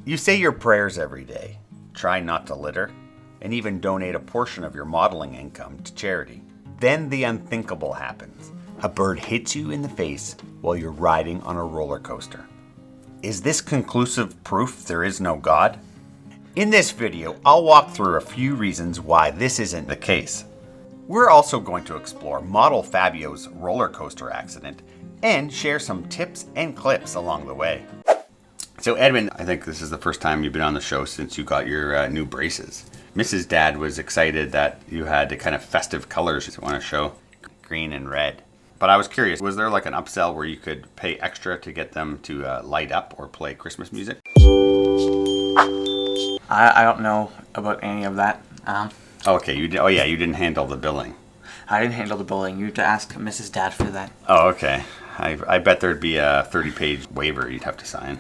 You say your prayers every day, try not to litter, and even donate a portion of your modeling income to charity. Then the unthinkable happens. A bird hits you in the face while you're riding on a roller coaster. Is this conclusive proof there is no God? In this video, I'll walk through a few reasons why this isn't the case. We're also going to explore model Fabio's roller coaster accident and share some tips and clips along the way. So Edwin, I think this is the first time you've been on the show since you got your new braces. Mrs. Dad was excited that you had the kind of festive colors you want to show, green and red. But I was curious, was there like an upsell where you could pay extra to get them to light up or play Christmas music? I don't know about any of that. Okay, you didn't handle the billing. I didn't handle the billing. You have to ask Mrs. Dad for that. Oh, okay. I bet there'd be a 30-page waiver you'd have to sign.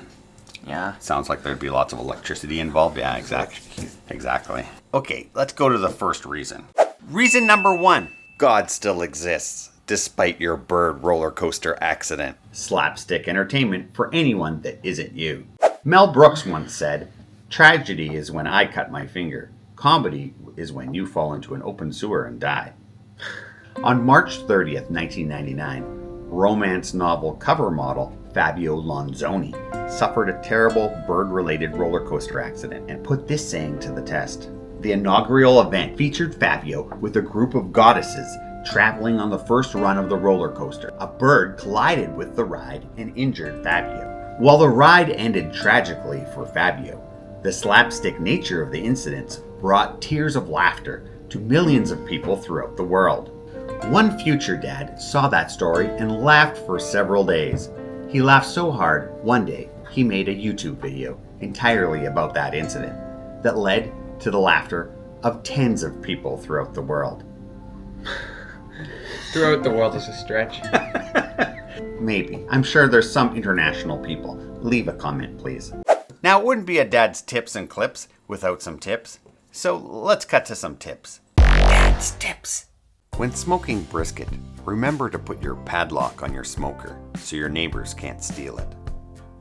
Yeah. Sounds like there'd be lots of electricity involved. Yeah, exactly. Okay, let's go to the first reason. Reason number 1. God still exists, despite your bird roller coaster accident. Slapstick entertainment for anyone that isn't you. Mel Brooks once said, "Tragedy is when I cut my finger. Comedy is when you fall into an open sewer and die." On March 30th, 1999, romance novel cover model Fabio Lanzoni suffered a terrible bird-related roller coaster accident and put this saying to the test. The inaugural event featured Fabio with a group of goddesses traveling on the first run of the roller coaster. A bird collided with the ride and injured Fabio. While the ride ended tragically for Fabio, the slapstick nature of the incidents brought tears of laughter to millions of people throughout the world. One future dad saw that story and laughed for several days. He laughed so hard, one day, he made a YouTube video entirely about that incident that led to the laughter of tens of people throughout the world. Throughout the world is a stretch. Maybe. I'm sure there's some international people. Leave a comment, please. Now, it wouldn't be a dad's tips and clips without some tips. So let's cut to some tips. Dad's tips. When smoking brisket, remember to put your padlock on your smoker so your neighbors can't steal it.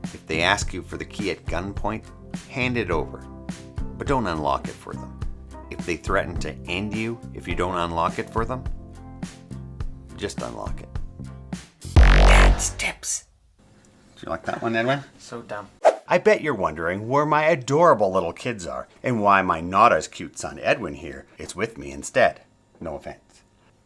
If they ask you for the key at gunpoint, hand it over, but don't unlock it for them. If they threaten to end you if you don't unlock it for them, just unlock it. Dad's tips. Do you like that one, Edwin? So dumb. I bet you're wondering where my adorable little kids are and why my not as cute son Edwin here is with me instead. No offense.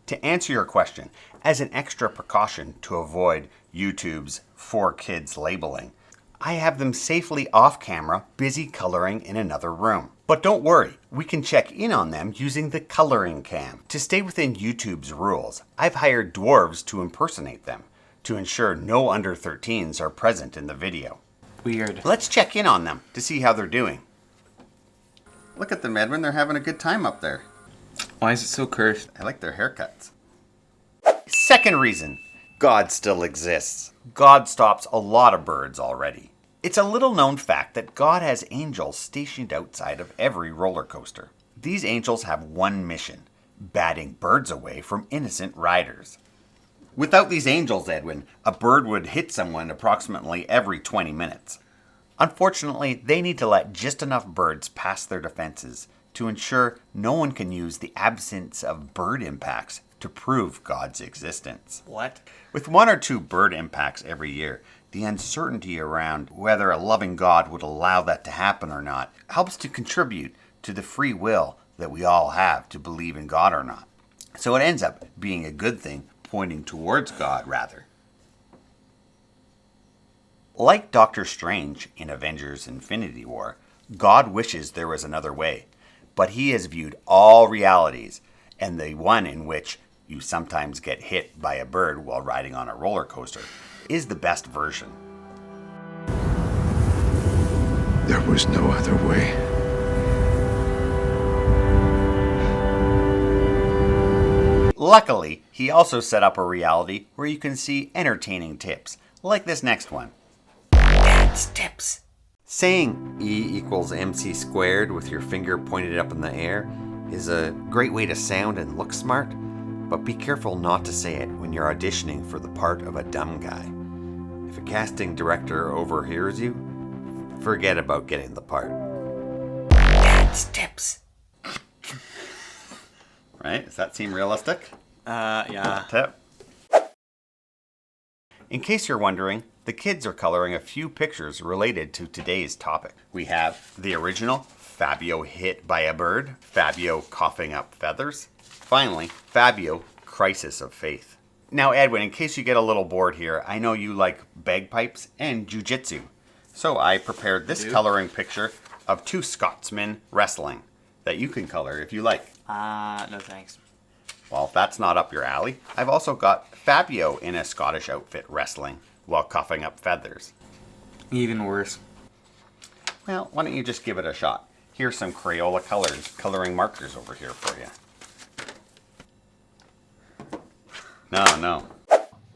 To answer your question, as an extra precaution to avoid YouTube's for kids labeling, I have them safely off camera, busy coloring in another room. But don't worry, we can check in on them using the coloring cam. To stay within YouTube's rules, I've hired dwarves to impersonate them to ensure no under 13s are present in the video. Weird. Let's check in on them to see how they're doing. Look at them, Edwin. They're having a good time up there. Why is it so cursed? I like their haircuts. Second reason, God still exists. God stops a lot of birds already. It's a little known fact that God has angels stationed outside of every roller coaster. These angels have one mission, batting birds away from innocent riders. Without these angels, Edwin, a bird would hit someone approximately every 20 minutes. Unfortunately, they need to let just enough birds pass their defenses to ensure no one can use the absence of bird impacts to prove God's existence. What? With 1 or 2 bird impacts every year, the uncertainty around whether a loving God would allow that to happen or not helps to contribute to the free will that we all have to believe in God or not. So it ends up being a good thing, pointing towards God rather. Like Doctor Strange in Avengers Infinity War, God wishes there was another way, but he has viewed all realities, and the one in which you sometimes get hit by a bird while riding on a roller coaster is the best version. There was no other way. Luckily, he also set up a reality where you can see entertaining tips, like this next one. Dad's tips. Saying E equals MC squared with your finger pointed up in the air is a great way to sound and look smart, but be careful not to say it when you're auditioning for the part of a dumb guy. If a casting director overhears you, forget about getting the part. Dad's tips. Right? Does that seem realistic? Yeah. Tip. In case you're wondering, the kids are coloring a few pictures related to today's topic. We have the original Fabio hit by a bird, Fabio coughing up feathers, finally, Fabio crisis of faith. Now, Edwin, in case you get a little bored here, I know you like bagpipes and jujitsu. So I prepared this coloring picture of two Scotsmen wrestling that you can color if you like. No thanks. Well, if that's not up your alley, I've also got Fabio in a Scottish outfit wrestling while coughing up feathers. Even worse. Well, why don't you just give it a shot? Here's some Crayola coloring markers over here for you. No.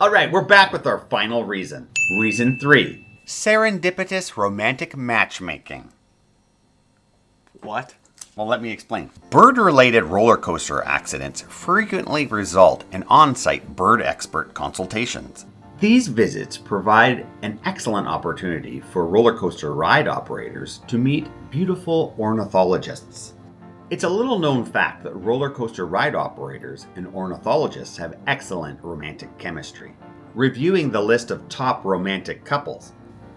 All right, we're back with our final reason. Reason 3. Serendipitous romantic matchmaking. What? Well, let me explain. Bird-related roller coaster accidents frequently result in on-site bird expert consultations. These visits provide an excellent opportunity for roller coaster ride operators to meet beautiful ornithologists. It's a little known fact that roller coaster ride operators and ornithologists have excellent romantic chemistry. Reviewing the list of top romantic couples,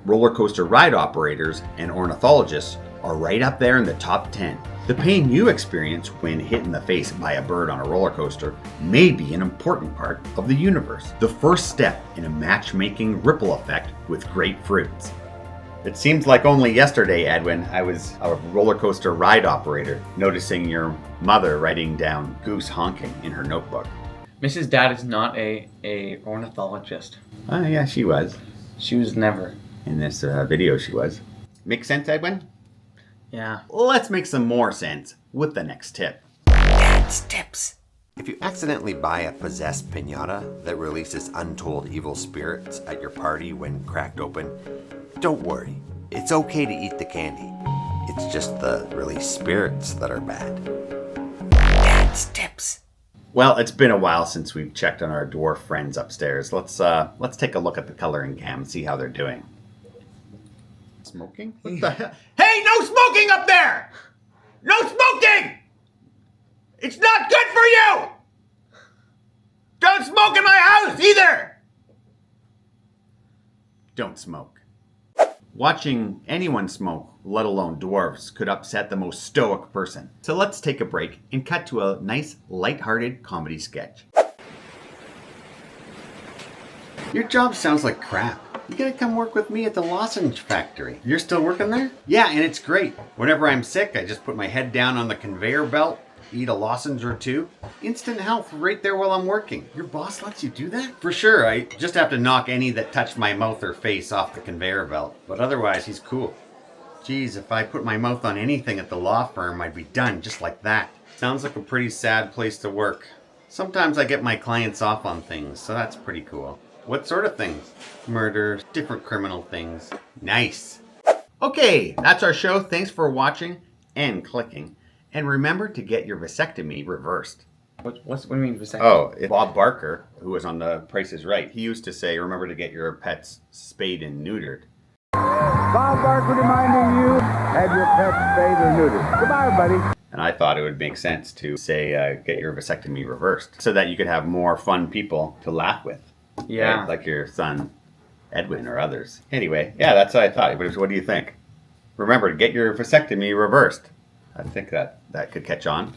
roller coaster ride operators and ornithologists are right up there in the top 10. The pain you experience when hit in the face by a bird on a roller coaster may be an important part of the universe. The first step in a matchmaking ripple effect with great fruits. It seems like only yesterday, Edwin, I was a roller coaster ride operator, noticing your mother writing down goose honking in her notebook. Mrs. Dad is not a ornithologist. Oh, yeah, she was. She was never. In this video, she was. Make sense, Edwin? Yeah. Let's make some more sense with the next tip. Dad's tips. If you accidentally buy a possessed piñata that releases untold evil spirits at your party when cracked open, don't worry. It's okay to eat the candy. It's just the released spirits that are bad. Dad's tips. Well, it's been a while since we've checked on our dwarf friends upstairs. Let's take a look at the coloring cam and see how they're doing. Smoking? What the hell? Hey, no smoking up there! No smoking! It's not good for you! Don't smoke in my house either! Don't smoke. Watching anyone smoke, let alone dwarves, could upset the most stoic person. So let's take a break and cut to a nice, light-hearted comedy sketch. Your job sounds like crap. You gotta come work with me at the lozenge factory. You're still working there? Yeah, and it's great. Whenever I'm sick, I just put my head down on the conveyor belt, eat a lozenge or two. Instant health right there while I'm working. Your boss lets you do that? For sure, I just have to knock any that touch my mouth or face off the conveyor belt. But otherwise, he's cool. Geez, if I put my mouth on anything at the law firm, I'd be done just like that. Sounds like a pretty sad place to work. Sometimes I get my clients off on things, so that's pretty cool. What sort of things? Murders, different criminal things. Nice. Okay, that's our show. Thanks for watching and clicking. And remember to get your vasectomy reversed. What do you mean vasectomy? Oh, Bob Barker, who was on The Price is Right, he used to say, remember to get your pets spayed and neutered. Bob Barker reminding you, have your pets spayed or neutered. Goodbye, buddy. And I thought it would make sense to say, get your vasectomy reversed, so that you could have more fun people to laugh with. Yeah. Right? Like your son, Edwin, or others. Anyway, yeah, that's what I thought. What do you think? Remember to get your vasectomy reversed. I think that could catch on.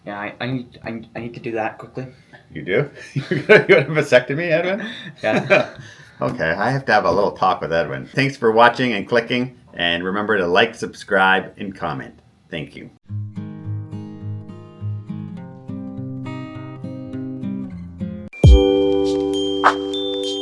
Yeah, I need to do that quickly. You do? You got a vasectomy, Edwin? Yeah. Okay, I have to have a little talk with Edwin. Thanks for watching and clicking. And remember to like, subscribe, and comment. Thank you.